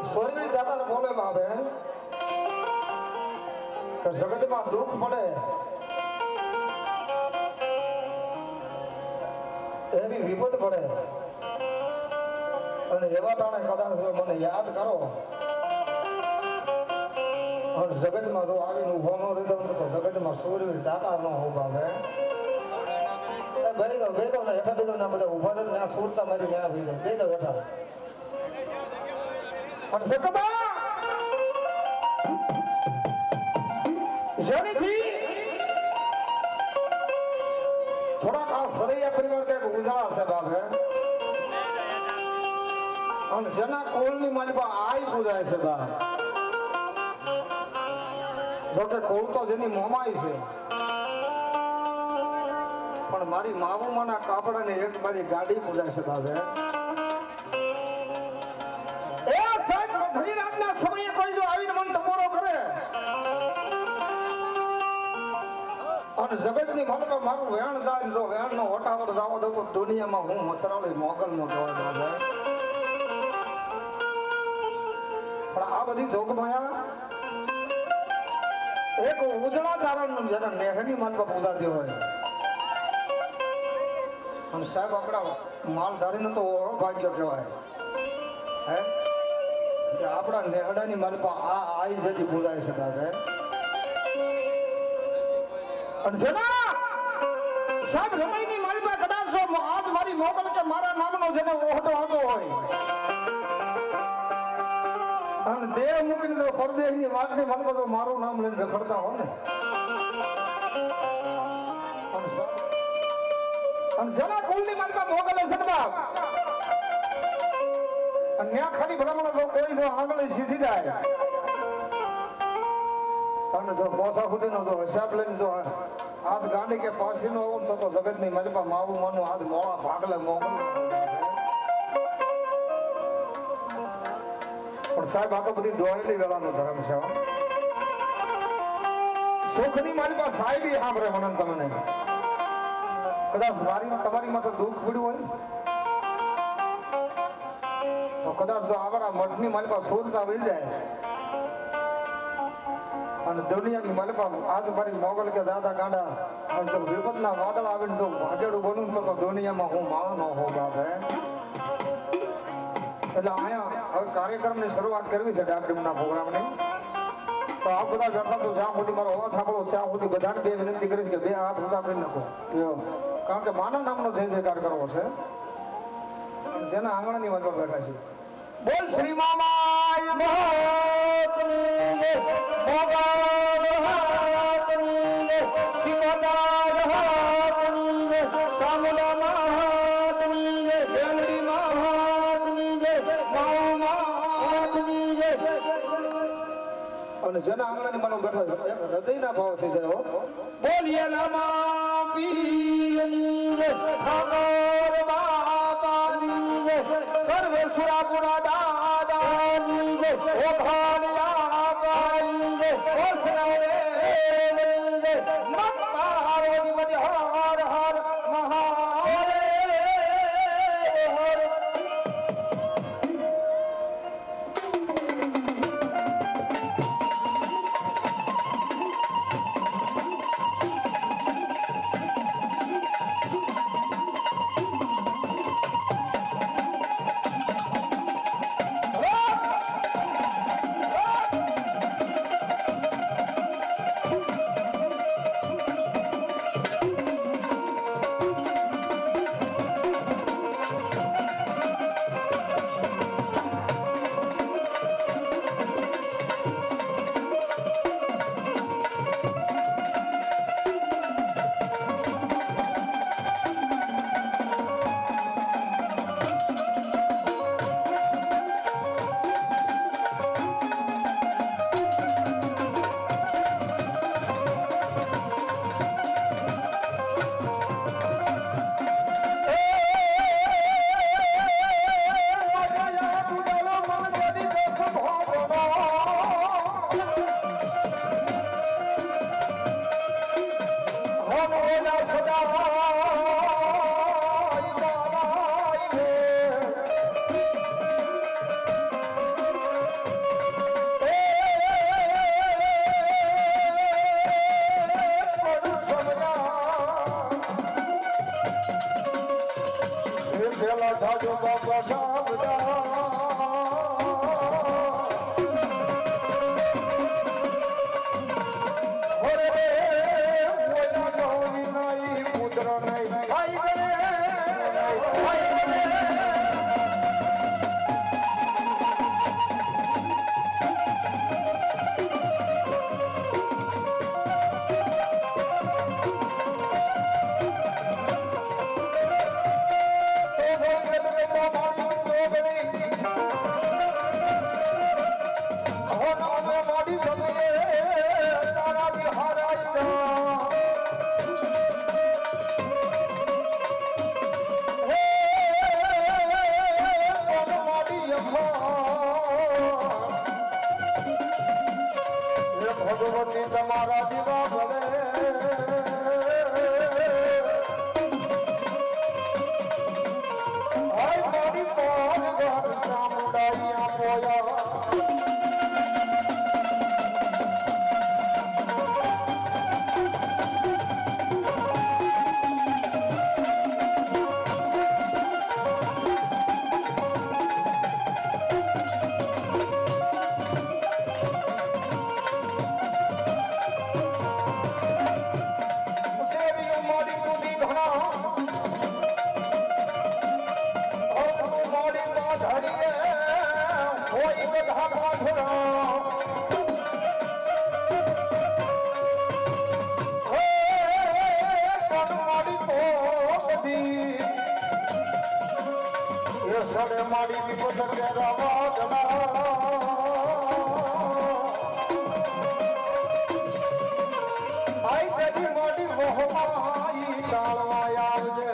સ્વર્ગી દાદા બોલે બાબે કે જગતમાં દુઃખ પડે એવી વિપત પડે અને એવા ટાણે કદાચ મને યાદ કરો અને જગતમાં જો આવીને ઉભો ન રહેતો તો જગતમાં સૂર્ય દાતા ન હોવ બાબે બેદો ને હેઠા બેદો ના બધા ઉભા રહે ને સુરતા મારી ત્યાં ભી જાય બેદો હેઠા પણ સતબા જેનીથી થોડાક આ સરૈયા પરિવાર કે ઉજાળા છે બાબે અને જેના કોળની મારી પાસે આઈ પૂજાય છે બા જોકે કોળ તો જેની મોમાઈ છે પણ મારી માવુમાના કાપડા ને એક મારી ગાડી પૂજાય છે બાબે એ સાહેબ મધરી રાતના સમયે કોઈ જો આવીને મન ટપોરો કરે અને જગતની માલમાં મારું વેણ જાય જો વેણ નો હોટાવર જાવ દો તો દુનિયામાં હું મસરાળી મોગલ નો કહેવાય બાબે પણ આ બધી જોગમાયા એક ઉજળા ચારણ નું જેને નેહની માલમાં પૂજાતી હોય અને સાહેબ આપણા માલધારીને તો ભાગ્ય કહેવાય હે કે આપણા નેહડાની માલપા આ આઈ જેથી પૂજાય છે બાબે અને જેના સાહેબ હૃદયની માલપા કદાચ જો આજ મારી મોગલ કે મારા નામનો જેને ઓહટો હતો હોય અને દેહ મૂકીને જો પરદેશની વાટની માલપા જો મારું નામ લઈને રખડતા હોય ને અને જેના કુલની માલપા મોગલ છે ને બાપ અને ત્યાં ખાલી ભલામણ જો કોઈ જો આંગળી સીધી જાય અને જો પોસા સુધીનો જો હિસાબ લઈને જો હાથ ગાંડી કે પાસી નો આવું તો જગતની માલપા માવું માનું હાથ મોળા ભાગલે મોગલ પણ સાહેબ આ તો બધી દોયેલી વેળાનો ધર્મ છે સુખની માલપા સાહેબી સાંભળે મને તમને કદાચ તમારી માથે દુઃખ પડ્યું હોય તો કદાચ જો આપણા મઠની માલપા સુરતા વહી જાય અને દુનિયાની માલપા આજ મારી મોગલ કે દાદા ગાંડા આજ તો વિપતના વાદળ આવીને જો ભાજેડું બનું તો દુનિયામાં હું માવ ન હોઉં બાપે એટલે અહીંયા હવે કાર્યક્રમની શરૂઆત કરવી છે ડાકડીમના પ્રોગ્રામની તો આ બધા બેઠા તો જ્યાં સુધી મારો અવાજ સાંભળો ત્યાં સુધી બધાને બે વિનંતી કરીશ કે બે હાથ ઊંચા કરી નાખો કારણ કે માના નામનો જય જયકાર કરવો છે જેના આંગણાની વાતમાં બેઠા છે બોલ શ્રી મામાય અને જેના આંગણાની માનો બેઠા છે હૃદયના ભાવ થઈ જાય બોલીએ લામા પીરની ઠાકોર બાપાની સર્વે સુરાપુરા દાદાની ઓ ભાણિયા પાણી ઓ સરાવે નમ પાર્વતી મધ્ય હર હર મહાદેવ ભગવતી તમારા દીવા ભલે મારી પાર ચામુંડાઈ આપોયા મારી વિપદ કે રાવા જણા આઈ તેજી મોટી મોહમાઈ ટાળવા આવજે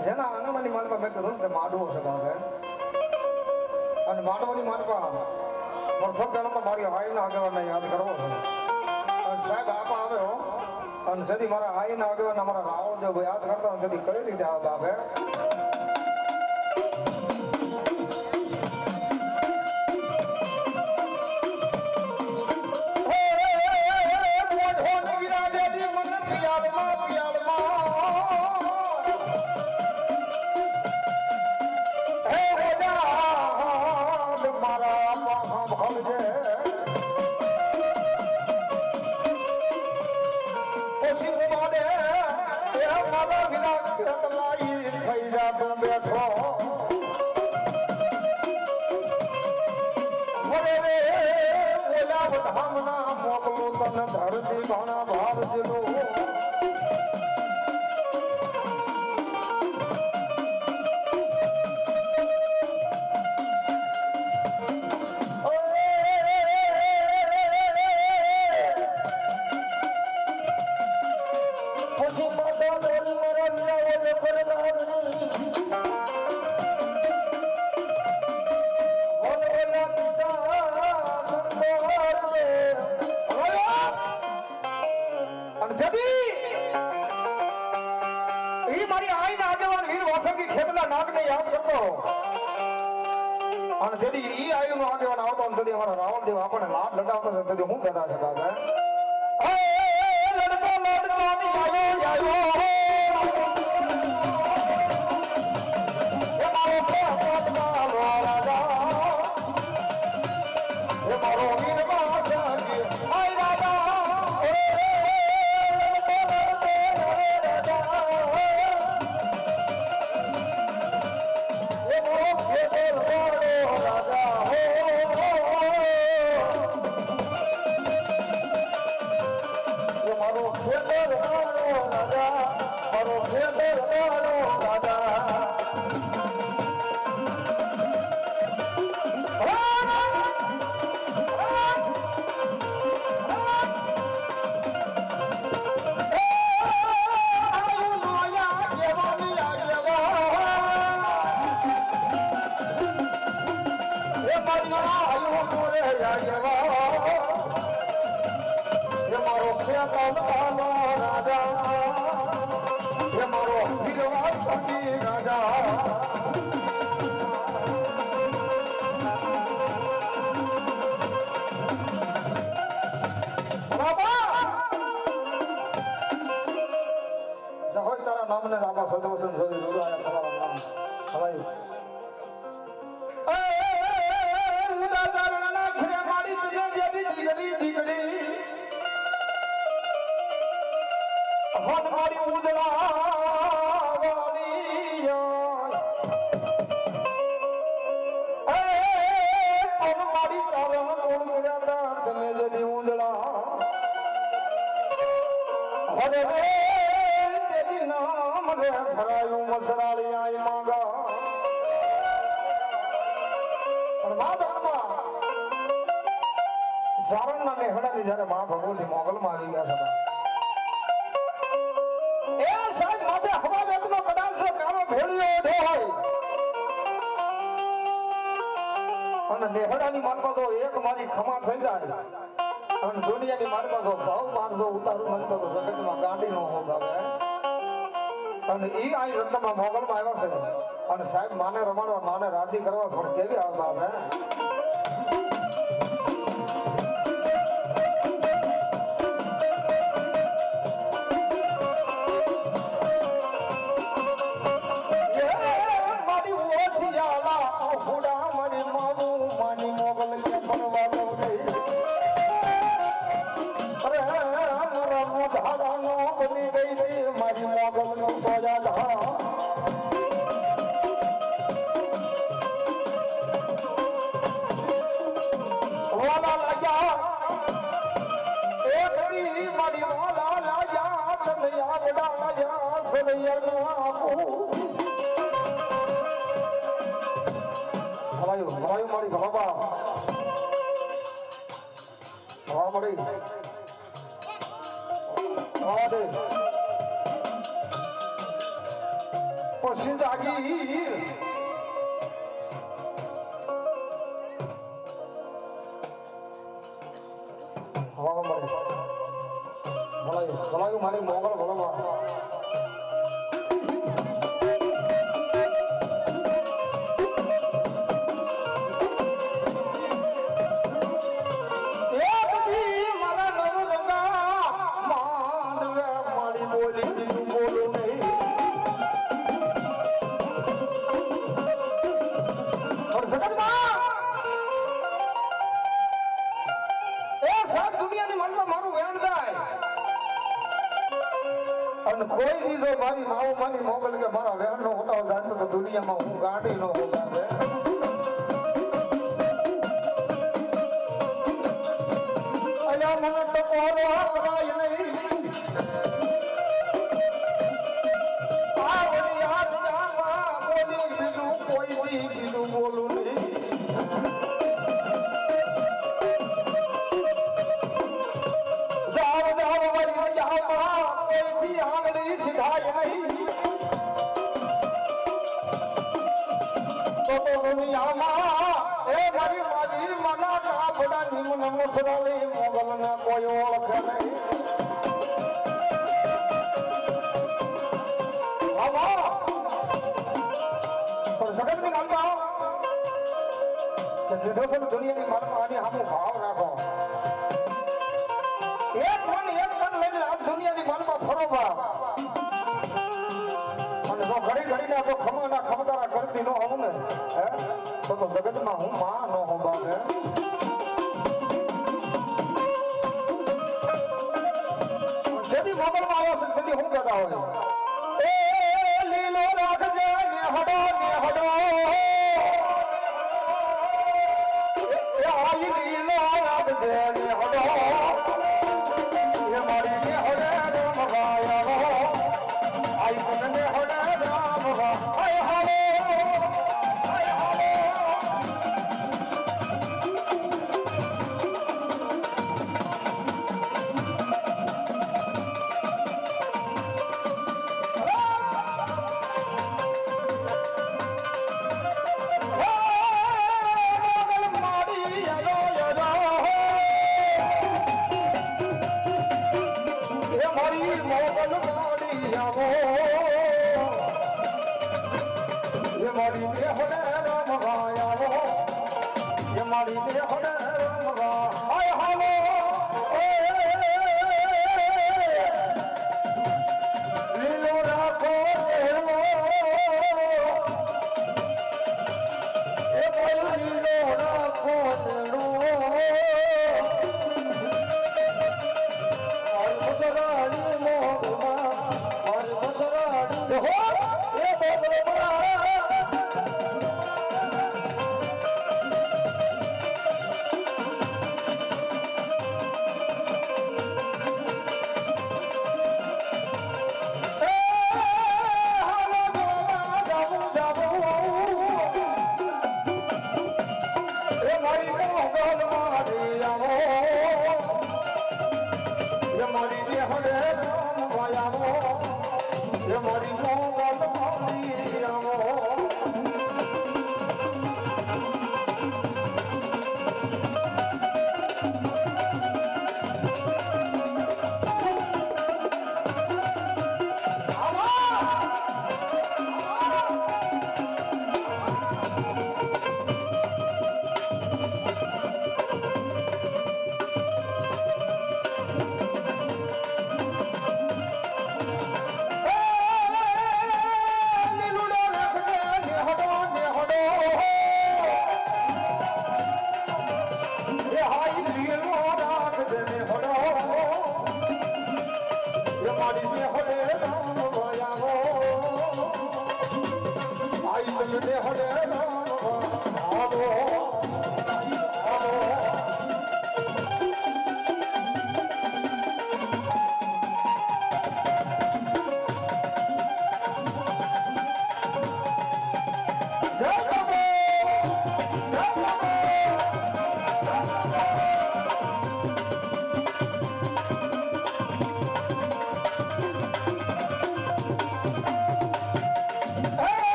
જેના આનંદની માનપા મેં કીધું કે માડવો સગાવે અને માડવાની માનપા પ્રથમ પહેલા તો મારી હાઈના આગેવાનને યાદ કરવો છે અને સાહેબ આપા આવ્યો અને તેથી મારા હાઈના આગેવાન અમારા રાવણદેવ યાદ કરતા તેથી કઈ રીતે આવે બાપે ધરતી ભાણા ભાર જેલો અને જેથી ઈ આયુનો આગેવાન આવતો ને તેથી અમારા રાવણદેવ આપણને લાભ લડાવતો છે તેથી હું કહેતા છે બાબા લડતો લડતો આવ્યો નામને રામા સદવસન જોઈ રૂડાયા તમારા નામ હવાઈ ઉડા ચારણા ઘરે મારી તુજે જેદી દીકરી દીકરી હોન મારી ઉદલા વાળી હોન મારી ચારણ કોણ કર્યા તમે જેદી ઉદલા હોને રે મને ધરાયું મસરાળી આઈ માંગા પણ મા જગદંબા ચારણના નેહડાની જ્યારે મા ભગવતી મોગલમાં આવી ગયા હતા એ સાહેબ માથે હવા વેદનો કદાચ કાળો ભેળિયો ઓઢો હોય અને નેહડાની માનમાં તો એક મારી ખમા થઈ જાય અને દુનિયાની મારમાં તો ભાવ મારજો ઉતારું મનતો તો જગતમાં ગાંડી નો હોગ આવે અને ઈ આ રત્નમાં મોગલમાં આવ્યા છે અને સાહેબ માને રમાડવા માને રાજી કરવા થોડી કેવી આવે બાપ પછી જાગી હવા મળે ભલાયું મારી મોગલ ભલવા કોઈ દીધો મારી માઓ મારી મોગલ કે મારા વેણ નો હોટાવ જાણતો તો દુનિયામાં હું ગાંડી નો હોતા અલ્યા મને તો કોરો કરાય નહીં આ વળી હાથ જામાં બોલી દીધું કોઈ દી કીધું બોલું નહીં કોઈ ઓળખે નહીં જગતની માનમાં દુનિયાની માનમાં આની સામે ભાવ રાખો એક મન એક તન લઈને આ દુનિયાની માનમાં ફરો ભાવ અને જો ઘડી ઘડીને તો ખમાના ખમકારા કરતી નો હોઉં ને તો જગતમાં હું માં નો હોઉં બાપે મોગલમાં આવો છે તેથી હું કહેતા હોય એ લીલો રાખજે ને હડો એ આઈ લીલો રાખજે ને હડો એ મારી ને હડે રામ ભાયા આઈ તને હડે રામ ભા આય હાલો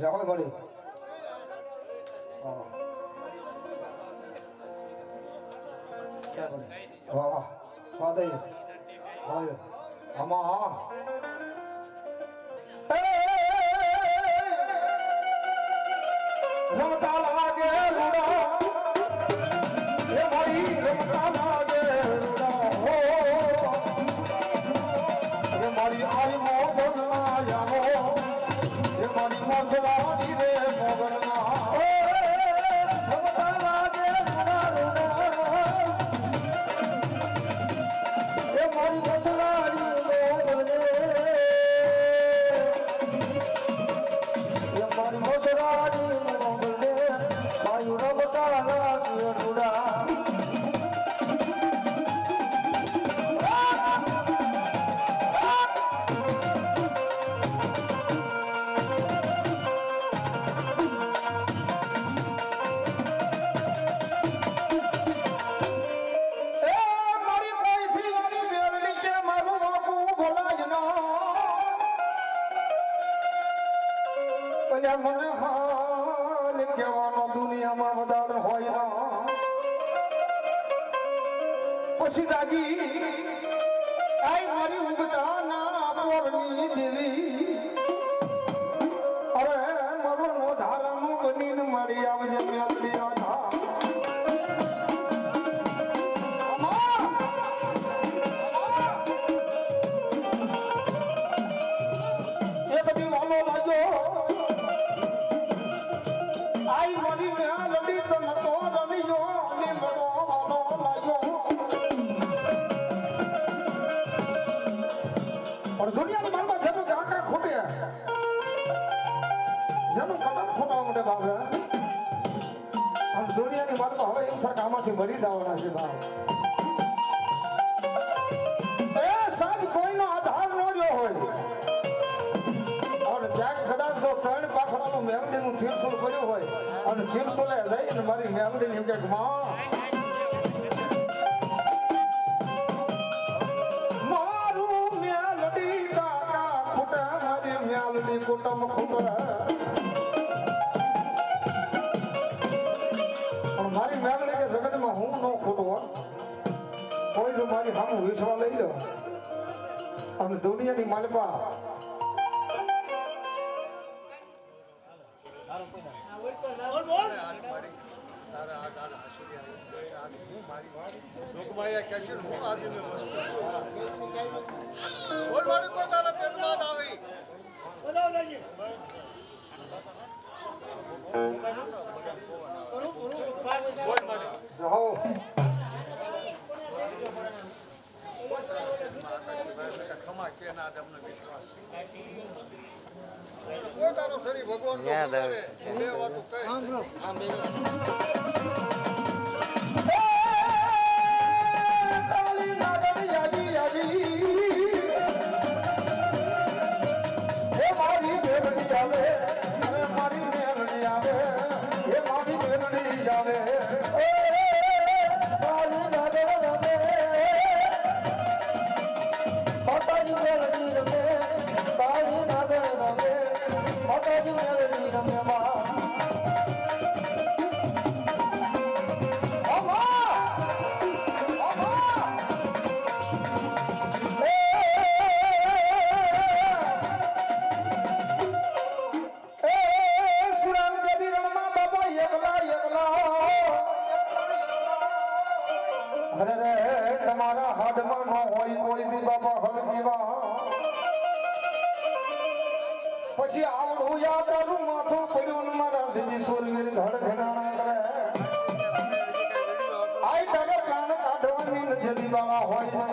જાવ મળી વાહ વાહ વાહ દઈ આમાં રમતા લાગે રૂડા એ મારી રમતા લાગે રૂડા હો એ મારી આઈ મોગલ ના જાવો એ મારી મસલાની રે મોગલ ના રમતા લાગે રૂડા રૂડા એ મારી મસલાની મોગલ એ મારી મસલાની મને હાલ કહેવાનો દુનિયામાં વધારે હોય ના પછી જાગી આઈ મારી ઊંઘતા ના પોરની દેવી અરે મારો નો ધારાનું બનીને મળી આવજે મેલડી આધા એક દી વાલો લાગ્યો આઈ મારી મેલડી તો નતો રણ્યો ને મનો વાલો લાગ્યો और दुनिया ની માલમાં જેનું કાકા ખોટે જેનું કાકા ખોટા મોટે બાપ અને દુનિયાની માલમાં હવે એમ થાય આમાંથી મરી જવાના છે બાપ એ સાજ કોઈનો આધાર ન રહ્યો હોય અને ક્યાંક કદાચ જો ત્રણ પાખડાનું મેલડીનું તીરસુલ પડ્યું હોય અને તીરસુલે જઈને મારી મેલડીને એમ કે માં કુટુંબ ખુટા પણ મારી મેગડી કે જગતમાં હું ન ખોટું કોઈ જો મારી સામે વિશ્વા લઈ લો અને દુનિયાની માલપા તમારા હાડમાં ન હોય કોઈ દી બાબા હલકીવા પછી આવડું યાદ આવું માથું પડ્યું ને મારા સીધી સુરવીર ધડધડાણા કરે આઈ તારે પ્રાણ કાઢવાની નજરી વાળા હોય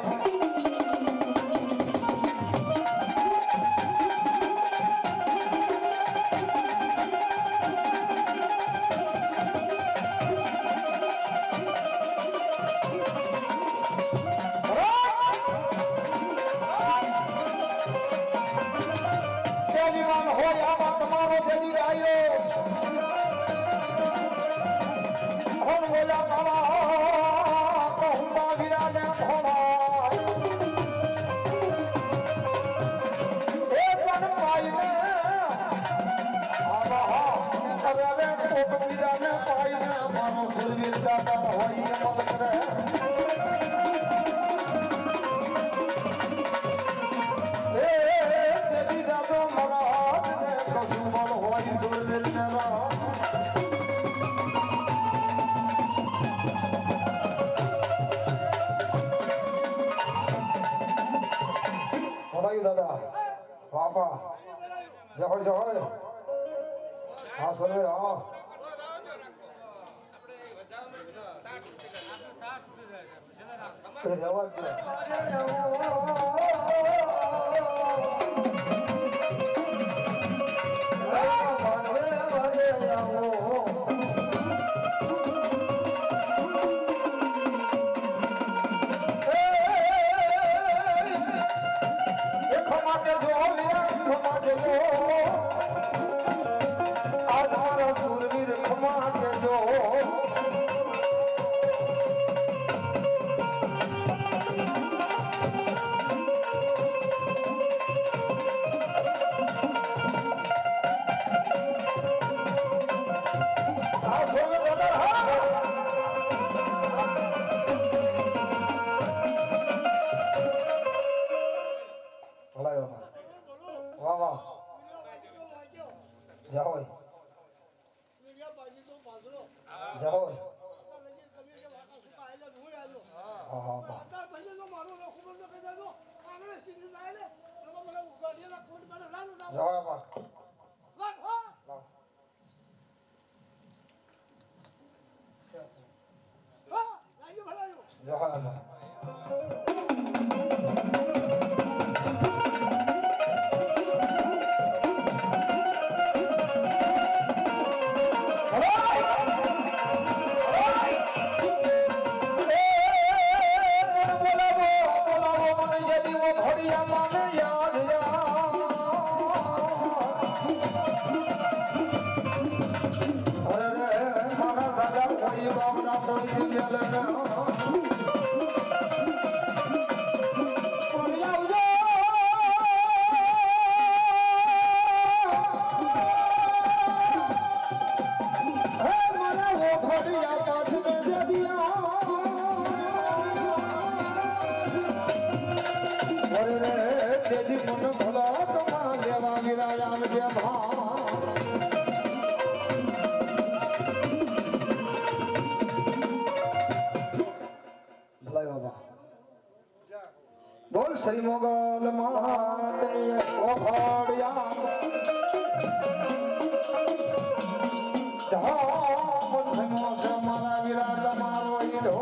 ભલાયું દાદા બાપા જય જય હા સર્વે હા બોલ શ્રી મોગલ માતની ઓખડિયા ધામ ધમો સે મારા વિરાજ મારો ઈધો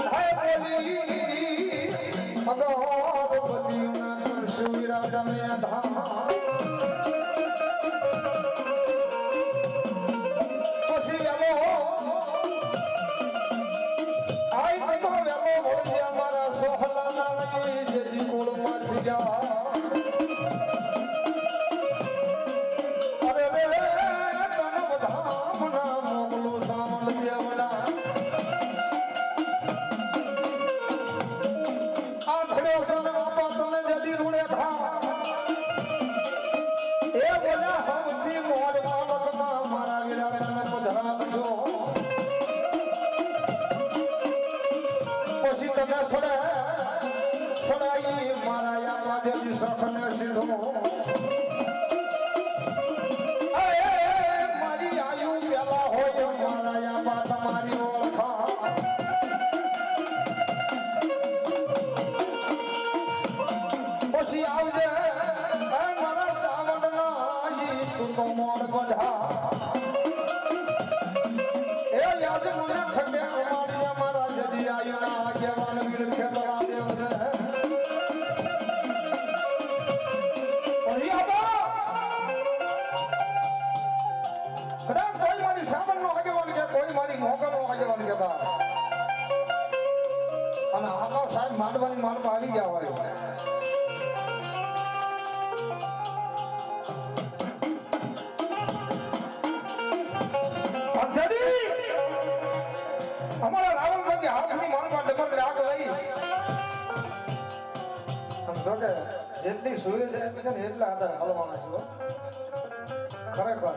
હે બોલી અગર બદીના દર્શ વિરાજ મે ધામ માંડવાની માનમાં આવી ગયા હોય અમારા રાવણ ભાઈ હાથની માનમાં ડબલ રાગ લઈ સમજો કે જેટલી સુવિધા છે ને એટલા આધાર હાલવાના છો ખરેખર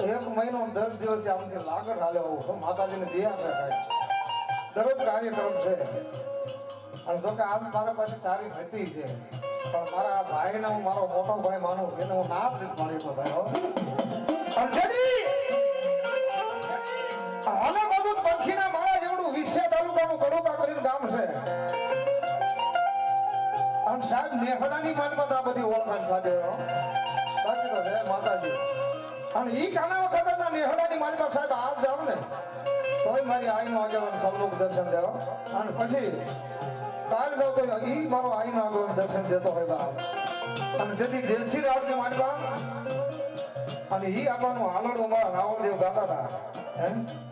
1 મહિનો 10 દિવસ આમથી લાગત હાલે માતાજીને દિયા છે કાંઈ દરરોજ કાર્યક્રમ છે અને જો કે આજ મારા પાસે તારીખ હતી છે પણ મારા ભાઈને હું મારો મોટો ભાઈ માનું એને હું ના જ નથી માની તો ભાઈ હાલે બધું પંખીના માળા જેવડું છે અને સાહેબ નેહડાની માનમાં આ બધી ઓળખાણ થતી હોય બાકી તો જય માતાજી અને ઈ કાના વખતના નેહડાની માનમાં સાહેબ આજ જાવ ને તોય મારી આઈનો આગેવાન સન્મુખ દર્શન દેવો અને પછી કાલ જાવ તો ઈ મારો આઈનો આગેવાન દર્શન દેતો હોય બાપ અને જેથી જેલસી રાજની માનમાં અને ઈ આપણનું હાલડો મારા રાવણદેવ ગાતા હતા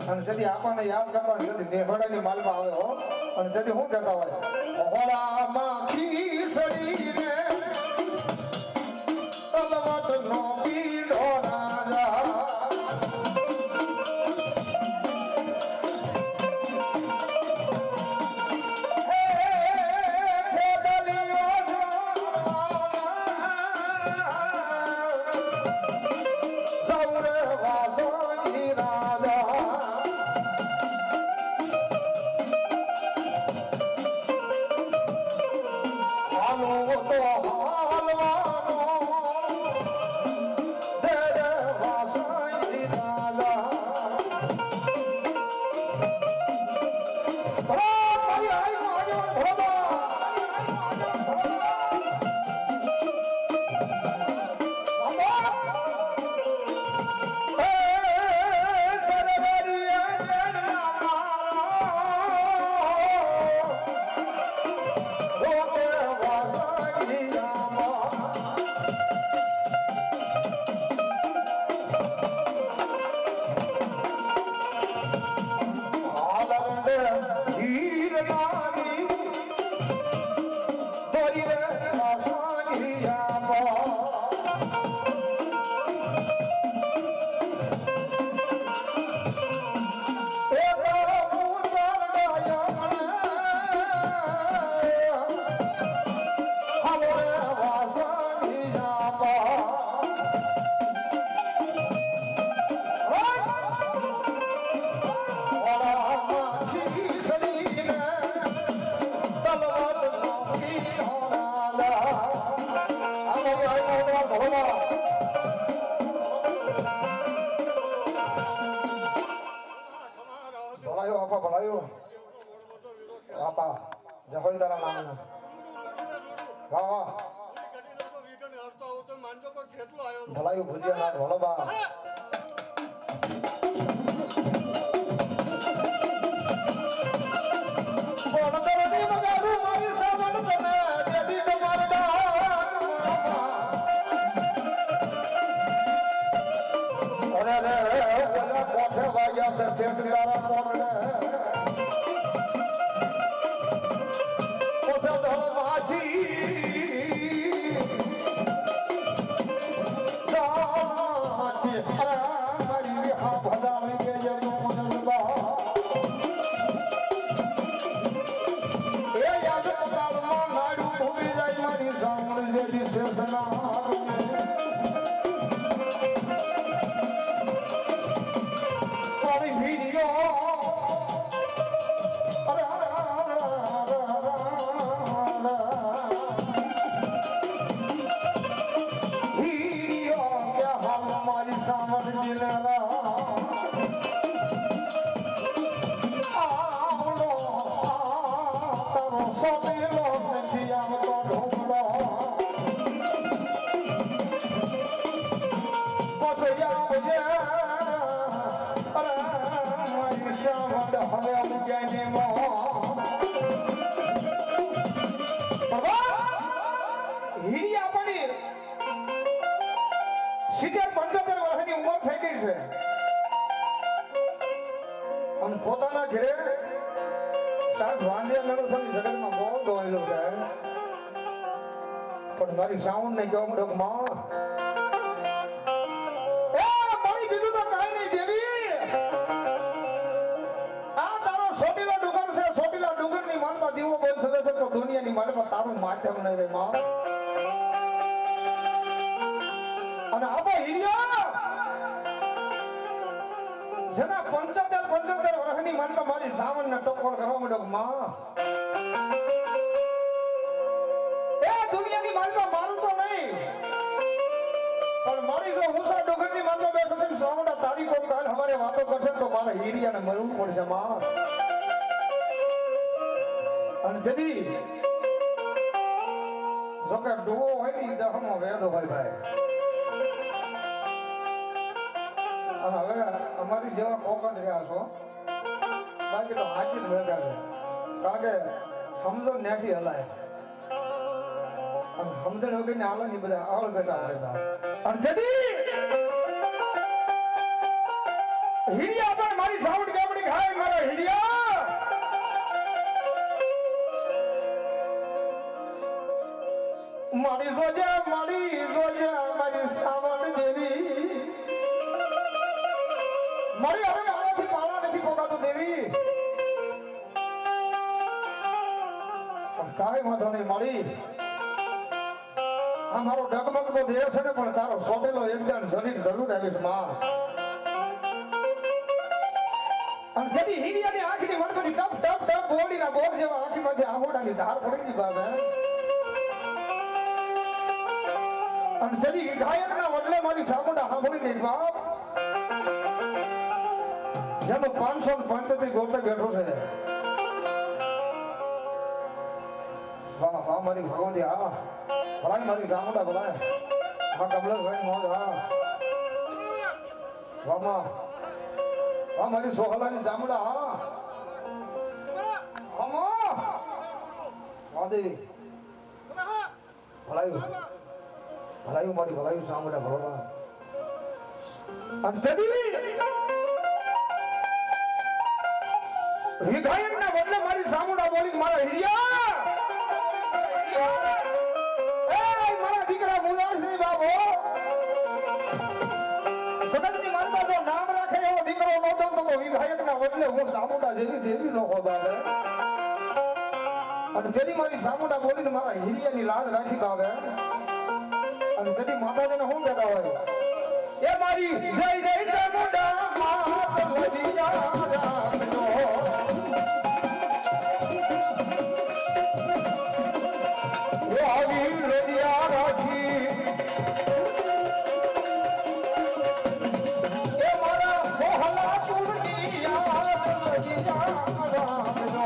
અને તેથી આપણને યાદ કરતા તેથી નેહડાની માલમાં આવે હો અને તેથી શું કહેતા હોય હોળામાં ખીસડીને તલવટનો પીડો રાજા ભલાયું ભુજિયા ના ભોળબા પોતાના ઘરે સાત વાંધ્યા નડસની જગતમાં બહુ દોડેલો છે પણ મારી સાઉન્ડ ને કેવો મળ્યો માં એ મારી બીજું તો કાઈ નહીં દેવી આ તારો સોટીલા ડુંગર છે સોટીલા ડુંગરની માલમાં દીવો બંધ સદે છે તો દુનિયાની માલમાં તારું માધ્યમ નહીં રે માં અને આબો હિરિયા જેના 75 વર્ષની માનમાં મારી સાવન ને ટકોર કરવા માંડ્યો માં એ દુનિયાની માલમાં મારું તો નહીં પણ મારી જો ઉષા ડુંગરની માલમાં બેઠો છે શ્રાવણા તારી કોઈ કાલ હવારે વાતો કરશે તો મારા હિરિયાને મરવું પડશે માં અને જદી જોકે ડોવો હોય ને ઈ દહનો વેદ હોય ભાઈ. અને હવે અમારી જેવા કોક જ રહ્યા છો, બાકી તો હાજી જ ભેગા છે. કારણ કે સમજણ ન્યાથી હલાય અને સમજણ વગર ને હાલો ને બધા અળગટા હોય ભાઈ. અને જદી હિરિયા પણ મારી સાઉન્ડ ગામડી ખાય મારા હિરિયા. મારી જોજે મારી સાવણ દેવી મારી હવે આનાથી પાળા નથી પોકાતું દેવી. કાંઈ વાંધો નહીં મારી, આ મારો ડગમગ તો દેહ છે ને પણ તારો સોટેલો એકદમ શરીર જરૂર આવીશ માં. અને જડી હિરિયાની આંખની વણપતિ ટપ ટપ ટપ બોડીના બોર જેવા આંખમાંથી આહોડાની ધાર પડી ગઈ બાબા. અને જડી ગાયકના વડલે મારી સામુંડા સાંભળી ગઈ બાપ. જેનો 575 ગોટે બેઠો છે. વાહ વાહ મારી ભગવતી, હા ભલાય મારી સામુંડા ભલાય, હા કમલેશભાઈ મોજ, હા વાહ માં, હા મારી સોહલાની ચામુંડા, હા હા વાહ દેવી ભલાયું ભલાયું મારી ભલાયું ચામુંડા ભગવાન. અને જદી વિધાયકના બદલે મારી સામુંડા બોલી મારા હિરિયા, એ મારા દીકરા મુદાસની બાબો સદનની માલમાં જો નામ રાખે એવો દીકરો નો દઉં તો વિધાયકના બદલે હું સામુંડા જેવી દેવી નો હો બાબે. અને જેની મારી સામુંડા બોલીને મારા હિરિયાની લાજ રાખી બાબે. અને જેની માતાજીને શું કહેતા હોય, એ મારી જય જય ચામુંડા માત લડિયા રાખજો. આવી લડિયા રાખી એ મારા સોહલા તુલની યાદ લડિયા રાખજો.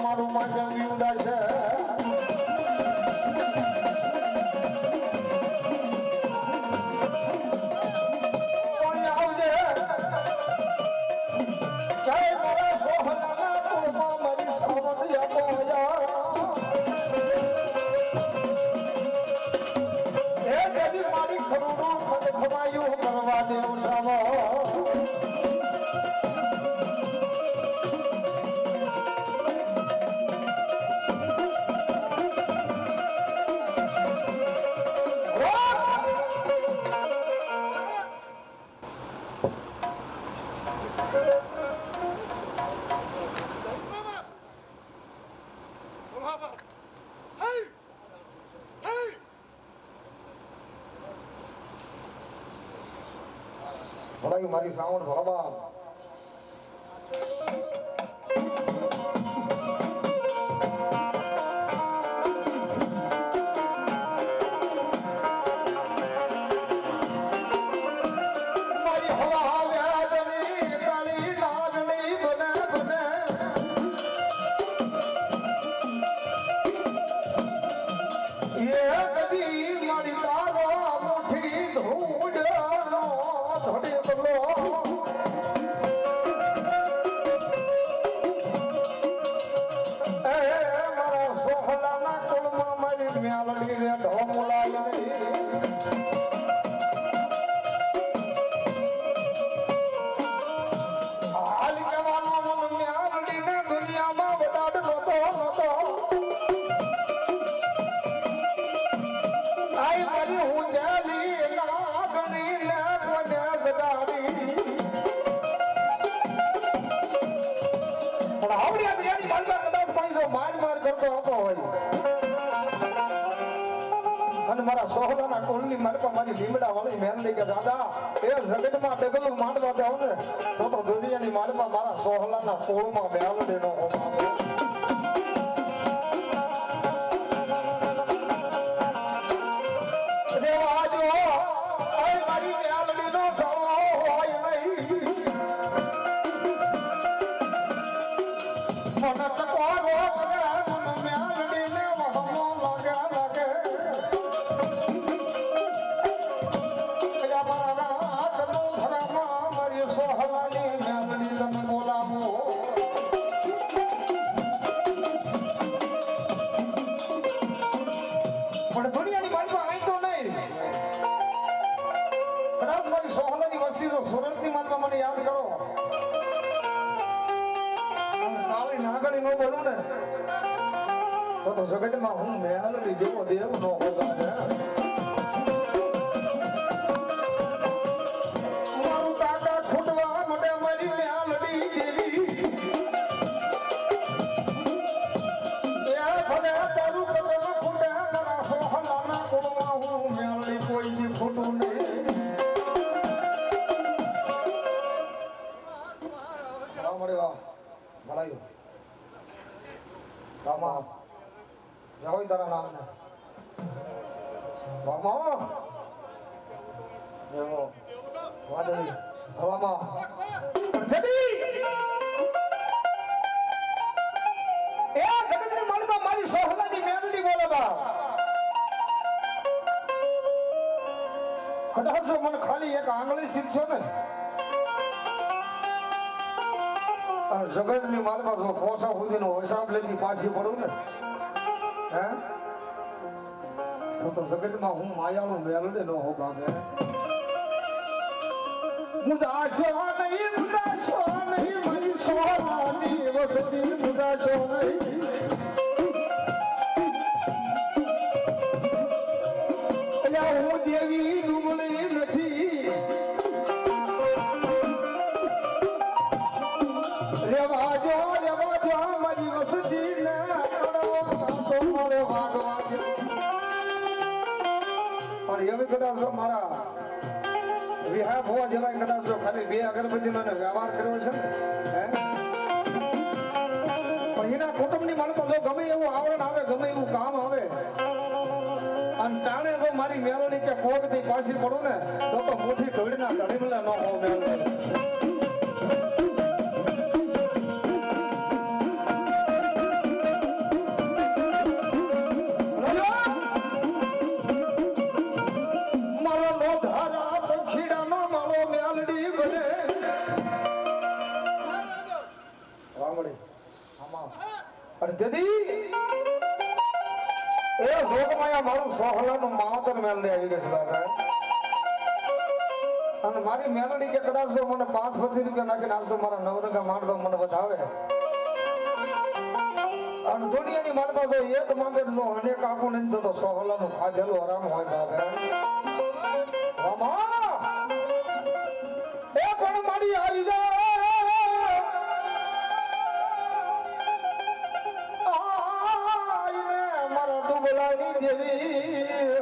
મારું માધ્યમ ઉદાસ છે. કરવા દેવ સામો મારી શ્રાવણ ભગવાન મારી હવા વ્યાજની કાળી નાગણી બને બને એ કદી મારી તારો મુઠી ધૂંડનો ધડે બગલો મારી જો માર કરતો હતો હોય અને મારા સોહલાના કુળની મારપા મારી લીમડા વાળી મેલડી કે દાદા એ જગતમાં ડગલું માંડવા જાવ ને તો દુનિયાની મારપા મારા સોહલાના કોળમાં મેલડી નો તો જગતમાં હું મેલડી જેવો દેવ નો હોગા મારું કાકા ખૂટવા માટે મારી મેલડી દેવી એ ભલે તારું કદમ ખૂટે મારા સોહલાના કોળમાં હું મેલડી કોઈથી ખૂટું નહીં મળે વાહ ભલાયો રામા જય તારા નામ ને રામા એવો વાદળી હવામાં જડી એ જગતની માલિકા મારી સોહલાની મેલડી બોલે બા કદાચ જો મને ખાલી એક આંગળી શીખશો ને જગતની માલિકા જો પોસા સુધીનો હિસાબ લેતી પાછી પડું ને હે તો જગતમાં હું માયાનું મેલડે નો હો બાબે મુદાશો નહીં મારી સોહલાની વસતી મુદાશો નહીં અલ્યા હું દેવી ડુમળી નથી રેવાજો મારી વસતી ને મળે ભાગવા પણ એવી કદાચ જો મારા વિહાર હોવા જેવા કદાચ જો ખાલી બે અગરબત્તી નો વ્યવહાર કર્યો છે ને પણ એના કુટુંબની માલકો જો ગમે એવું આવરણ આવે ગમે એવું કામ આવે અને તાણે જો મારી મેલડી કે કોક થી પાછી પડું ને તો મોટી ધોળીના ધડીમલા ન હો મેલડી મારું સોહલાનું માવતર મેલડી આવી ગઈ છે બાબા અને મારી મેલડી કે કદાચ જો મને 5-25 રૂપિયા નાખીને આજ તો મારા નવરંગા માંડવા મને વધાવે અને દુનિયાની માલમાં જો એક માંગે જો અનેક આપું નહીં તો સોહલાનું ખાધેલું આરામ હોય બાબા રામા એ પણ મારી આવી જાય બોલાની દેવી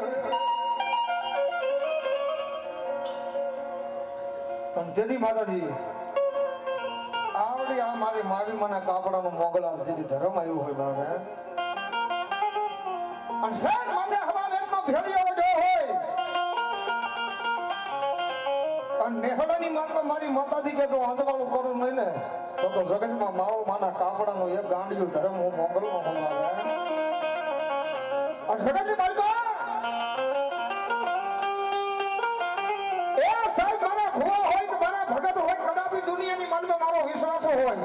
પણ તેથી માતાજી આવડી આ મારી માવી મને કાપડાનું મોગલા જેથી ધર્મ આવ્યું હોય બાબે અને સાહેબ માથે હવા વેદનો ભેળિયો વડ્યો હોય અને નેહડાની માતા મારી માતાજી કે જો અંધવાળું કરું નહીં ને તો જગતમાં માવો માના કાપડાનું એક ગાંડિયું ધર્મ હું મોગલમાં બોલાવે और सगा जी बालबा ए साहब मारा भुआ होय કે મારા ભગત હોય કદાપી દુનિયાની માલમાં મારો વિશ્વાસ હોય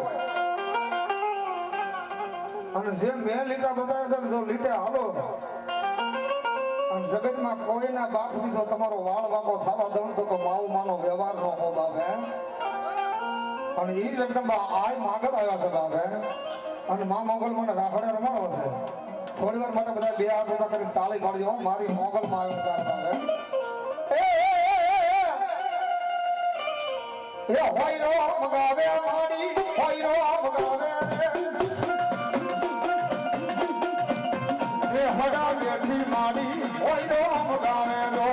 અને જે મે લીટા બતાવે છે જો લીટે હાલો અને જગતમાં કોઈના બાપથી તો તમારો વાળ વાકો થાવા દઉં તો માવું માનો વ્યવહાર નો હો બાબે અને ઈ જગદંબા આય માગલ આવ્યા છે બાબે અને મા મોગલ મને રાખડે રમાડો છે થોડી વાર માટે બધા બે હાથ ઉભા કરીને તાળી પાડજો મારી મોગલ માં આવ્યો એ હોય રો મગાવે મારી હોય રો મગાવે હડા બેઠી માડી હોય તો ગાવે લો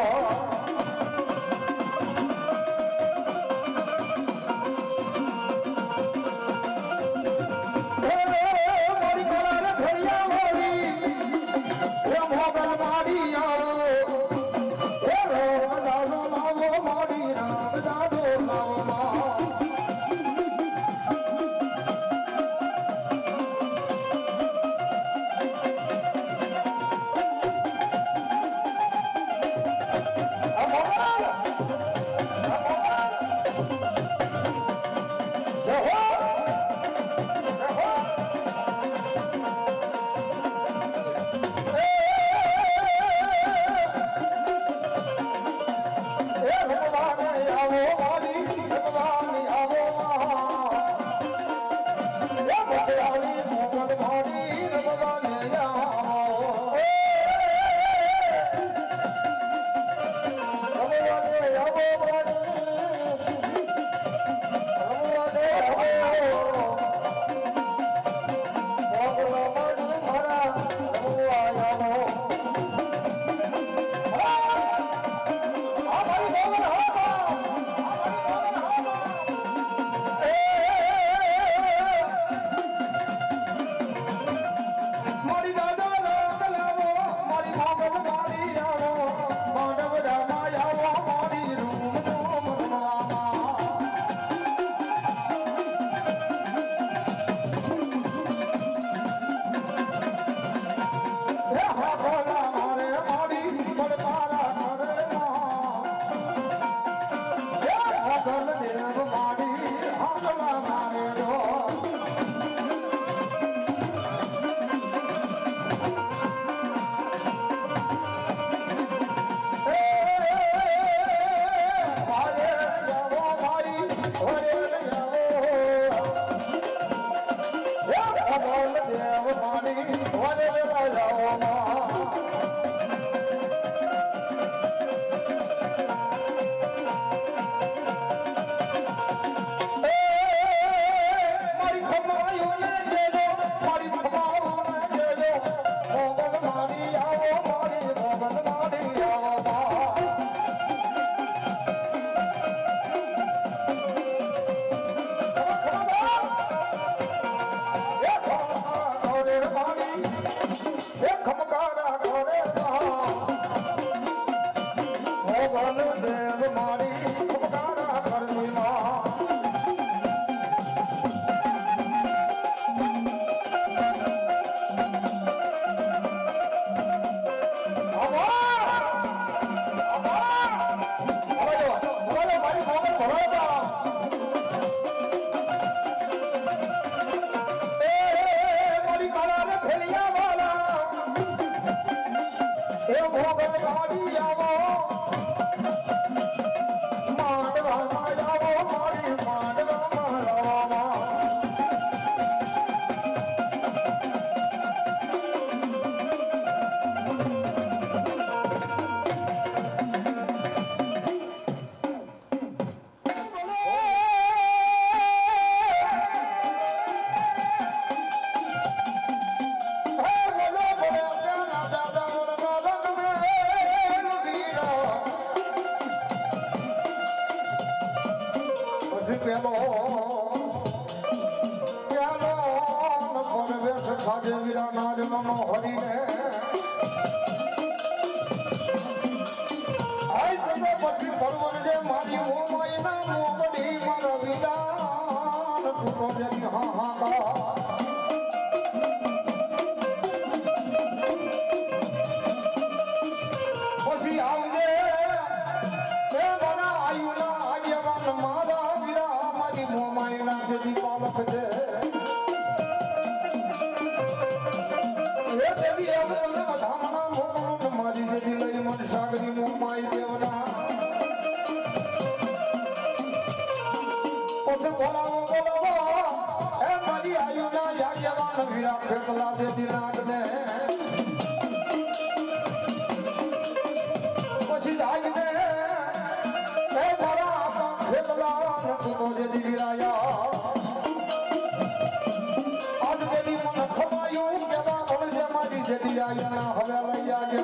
જેથી આવ્યા હવે લઈ જાજો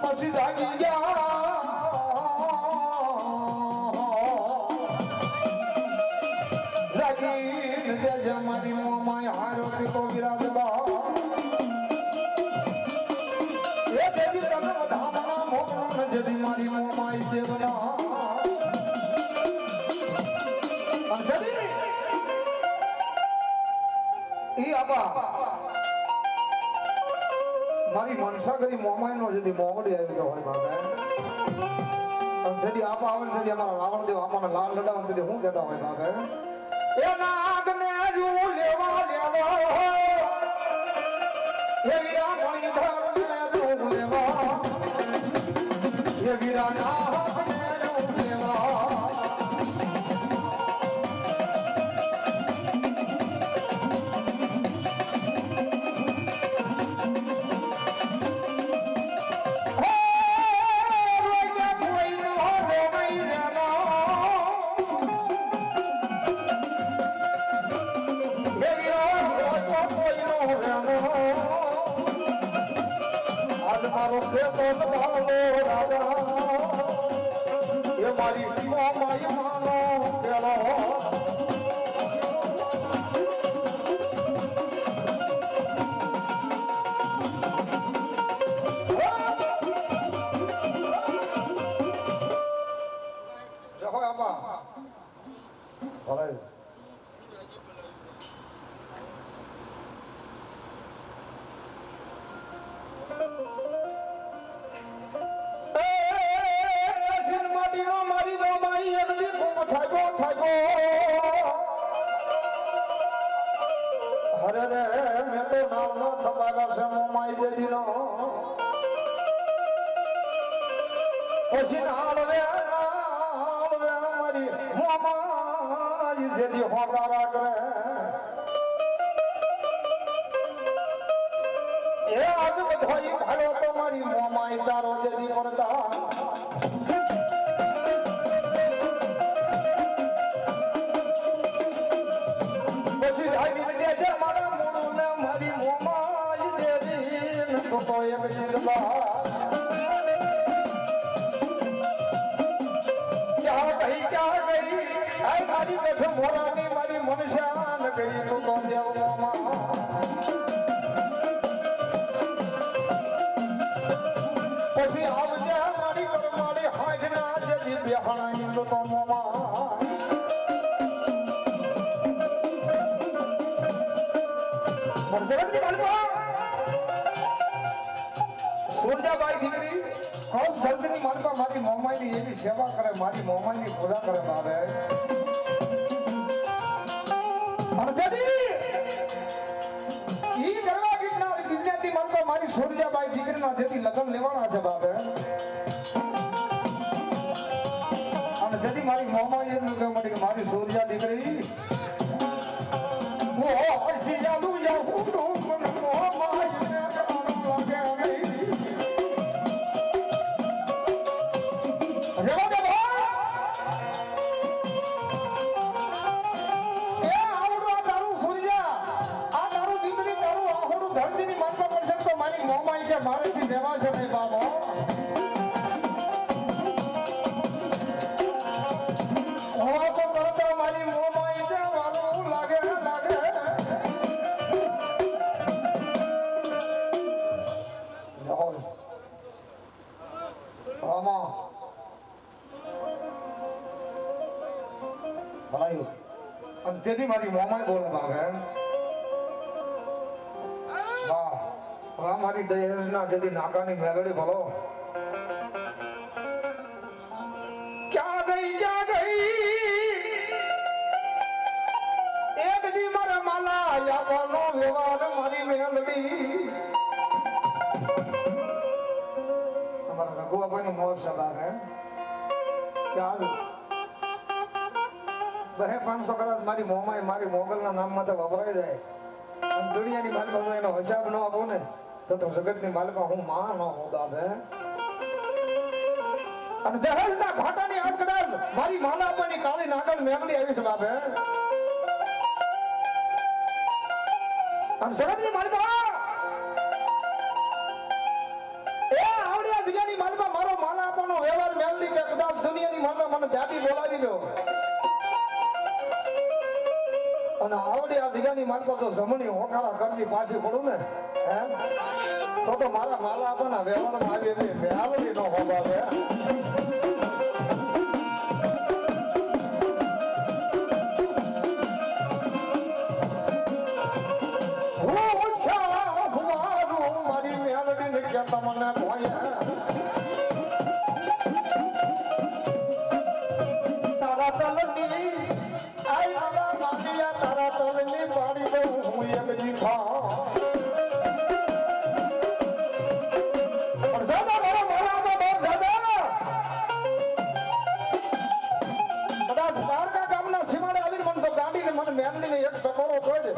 પછી જાગી ગયા જાગી દેજે મારી મોમાય હારો તો વિરાજબા એ દેવી તને ધામના મોકલો જેથી મારી મોમાય દેવના મારી મનસા કરી મોમાઈ નો જદી મોમડી આવી ગયો હોય બાબા જદી આપા આવે જદી અમારા રાવણ દેવ આપણા લાલ લડાવન જદી હું કહેતા હોય બાબા એ નાગ ને રૂ લેવા એ વીરા મણી ધર ને રૂ લેવા એ વીરા નાગ ને રૂ લેવા સેવા કરે મારી મોમાઈની પૂજા કરે બાબે ઈ ગરવા ગીતના દિવ્યાતી મનકો મારી સૂર્યાબાઈ દીકરીના જેથી લગ્ન લેવાના છે બાબે અને જેથી મારી મોમાઈ એમ કહેવા માટે કે મારી સૂર્યા દીકરી ઓ હસી જાદુ યા હું મન મોમાઈ ને લાગે મારેથી દેવા છે નહીં બાબો હું તો કરતા મારી મોમાઈ દેવાનું લાગે રામા ભલાયું અને તેથી મારી મોમાઈ બોલે બાબે મારી દહેજના જદી નાકાની મેલડી બોલો ક્યાં ગઈ એક દી મારા માલા આપવાનો વ્યવહાર મારી મેલડી અમારા રઘુબાની મોર સભા હે આજ 200-500 કદાચ મારી મોમાઈ મારી મોગલના નામમાં તો વપરાઈ જાય અને દુનિયાની માલિક એનો હિસાબ ન આપો ને તો જગતની માલિક હું માં ન હોઉં બાબે અને દહેજના ઘાટાની આજ કદાચ મારી માલા આપવાની કાળી નાગલ મેમડી આવી છે બાબે અને જગતની માલપા એ આવડી આ જગ્યાની માલપા મારો માલા આપવાનો વ્યવહાર મેળવી કે કદાચ દુનિયાની માલપા મને જાતિ બોલાવી લો અને આવડી આ જગ્યાની માલપા જો જમણી હોકારા કરતી પાછી પડું ને હે તો મારા માલા આપવાના વ્યવહારમાં આવી એવી મેળવી ન હોવાવે તમને તારા તલની આઈ મારા માલિયા તારા તલની પાડી દઉં હું એક દીખા કદાચ બારકા ગામના સીમાડે આવીને મને તો ગાડીને મને મેમલીને એક ટકોરો કહી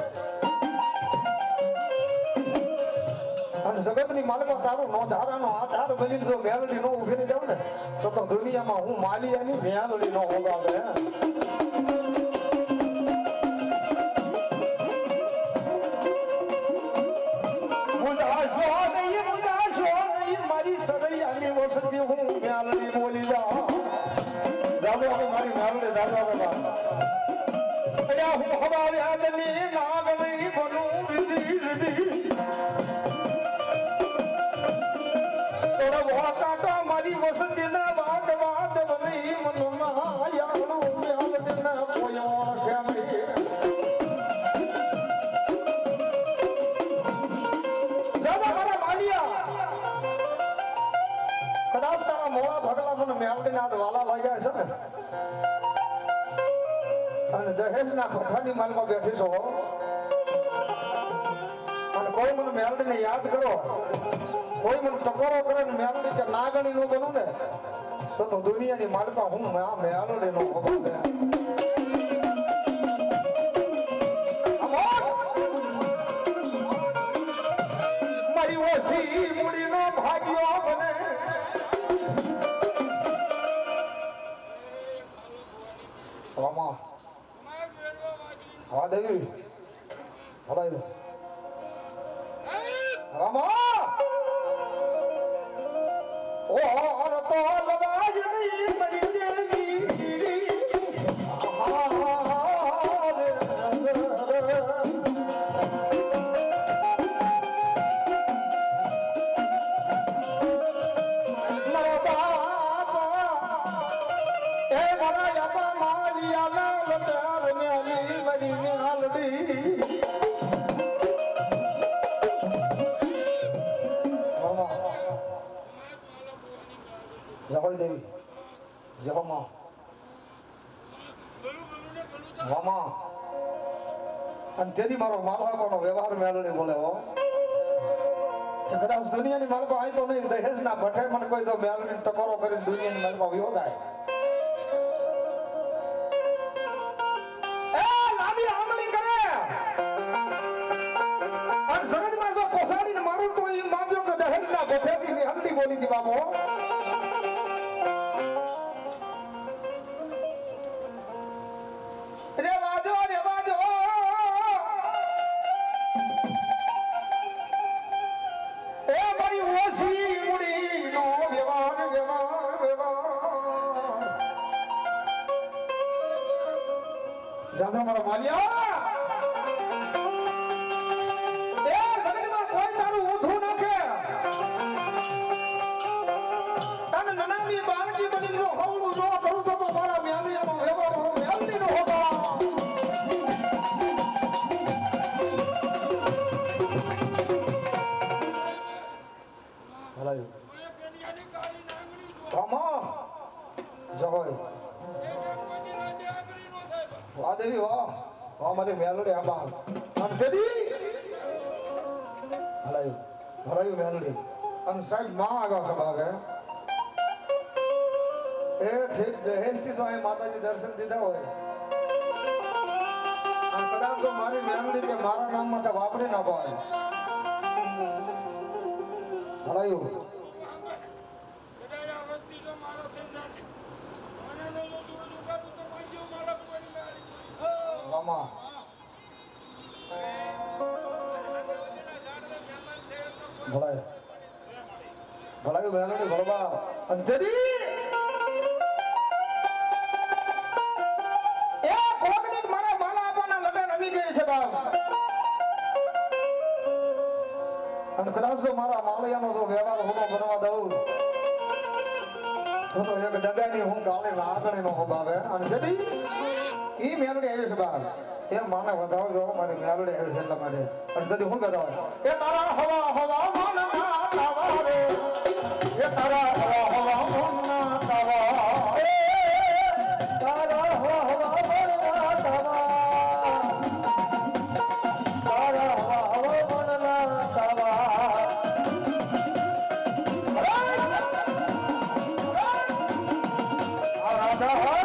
અને જગતની માલમાં તારું નો ધારાનો આધાર બની જો મેલડી નો ઉભી જાવ ને તો દુનિયામાં હું માલિયાની મેલડી નો હોગાવે મારી સદૈયાની વસતી હું મેલડી બોલી જા દાદો મારી મેલડી દાદો હું હવાવે આદલી નાગલી બનું રીધી રીધી મારી વસતી ના વાત વાત બની મનમાં યારું મેલડી ના કોઈ ઓળખે નહીં જાદા મારા માલિયા કદાચ તારા મોળા ભગલા મને મેલડી ના વાલા લાગ્યા છે ને અને દહેજ ના ભઠ્ઠાની માલમાં બેઠી છો અને કોઈ મને મેલડી ને યાદ કરો કોઈ મને ટકોરો કરે ને મેલડી કે નાગણી નું બનું ને તો દુનિયાની માલપા હું મેલડી નો હોગાવે મારી ઓછી મૂડી નો ભાગ્યો બને રામા હા દેવી હલાય રામા ઓ તો લવાજ નહીં મરી દેવી મારા બાપા એ મારા યાપા માલિયા ના લટાર મેલી મરી મેલડી જય દેવી જય માં મામા અને તેથી મારો માલવાનો વ્યવહાર મેળવી બોલે હો કે કદાચ દુનિયાની માલપા આવી તો નહીં દહેજ ના ભઠે મને કોઈ જો મેળવી ટકોરો કરી દુનિયાની માલપા વિયો થાય એ લાંબી આમલી કરે અને જગતમાં જો પોસાડીને મારું તો એ માનજો કે દહેજ ના ભઠેથી નિહંતી બોલી હતી બાબો જાદા મારા માલિયા એ જગતમાં કોઈ તારું ઊઠું નાખે અને નનામી બાળકી બની જો હવળું જો કરું તો મારા મેલિયાનો વ્યવહાર હું મેલડી નો હોતો હલાયો રામા જય વાહ દેવી વાહ વાહ મારી મેલડી આબા અને દેદી હલાયું મેલડી અને સાહેબ માં આગળ સભાવે એ ઠીક દહેજ થી જો માતાજી દર્શન દીધા હોય અને કદાચ જો મારી મેલડી કે મારા નામ માં વાપરી નાખો હલાયું મામા ભલાય ભલાય મેલડી ભલવા અંજરી એ કોકની મારા માલા આપવાના લટે રમી ગઈ છે બાપ અને કદાચ જો મારા માળિયાનો જો વ્યવહાર હોનો બનવા દઉં તો એક ડગાની હું ગાળે આગળ નો હોબાવે અને જદી ઈ મેલડી આવી છે બાપ એ માને વધાવજો મારી મેલડી આવી છે એટલા માટે અને જદી હું કહેતા એ તારા હવા હવા મન ના તાવા રે એ તારા હવા હવા મન ના તાવા એ તારા હવા હવા મન ના તાવા તારા હવા હવા મન ના તાવા આ રાધા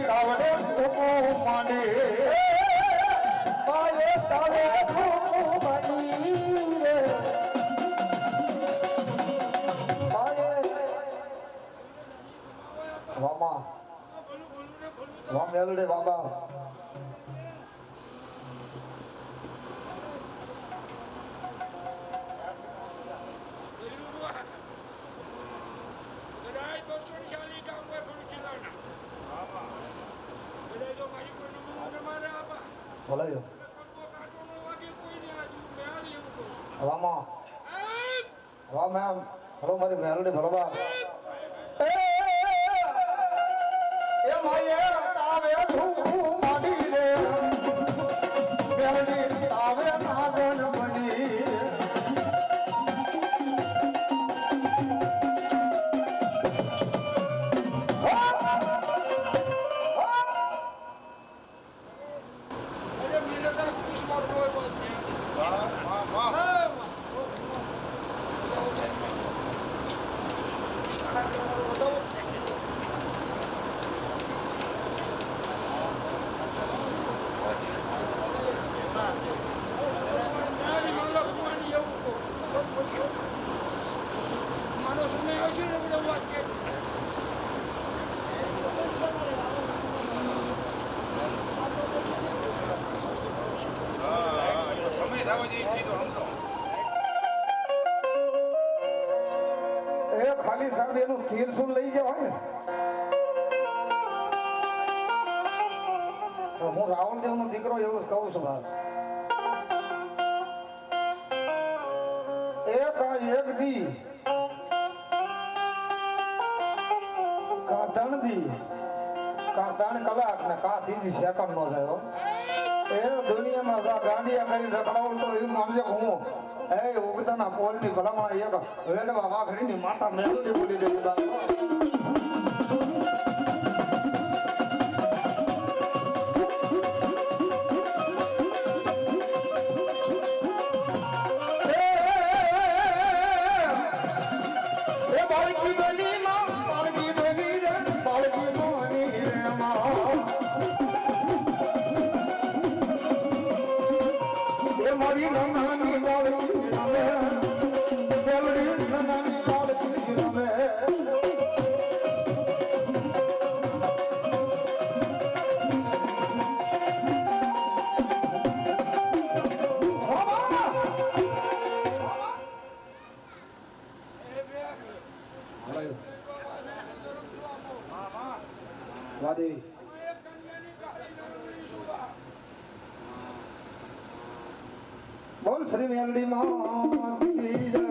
તાવડે ઠોકો માંડે પાયે તાવે ઠોકો માંડી રે પાયે વામા વામ મેલડે બાબા બોલાયો વામા વાહ મેમ હલો મારી મેલડી ભલવા એ માયે તાવે ધૂ માડી રે મેલડી તાવે નાગન બની ખાલી સાહેબ એનું તીરસુલ લઈ જવાય ને તો હું રાવણ દેવ નો દીકરો એવું જ કહું છું ભાઈ એક દી કા ત્રણ દી કા 3 કલાક ને કા 3 સેકન્ડ નો જાય એ દુનિયામાં ગાંડિયા કરી રખડાવું તો એવું માનજો હું એ ઉગતાના પોલની ભલામણ એક વેડવા વાઘડીની માતા મેલડી બોલી દે બોલ શ્રી મેલડી માં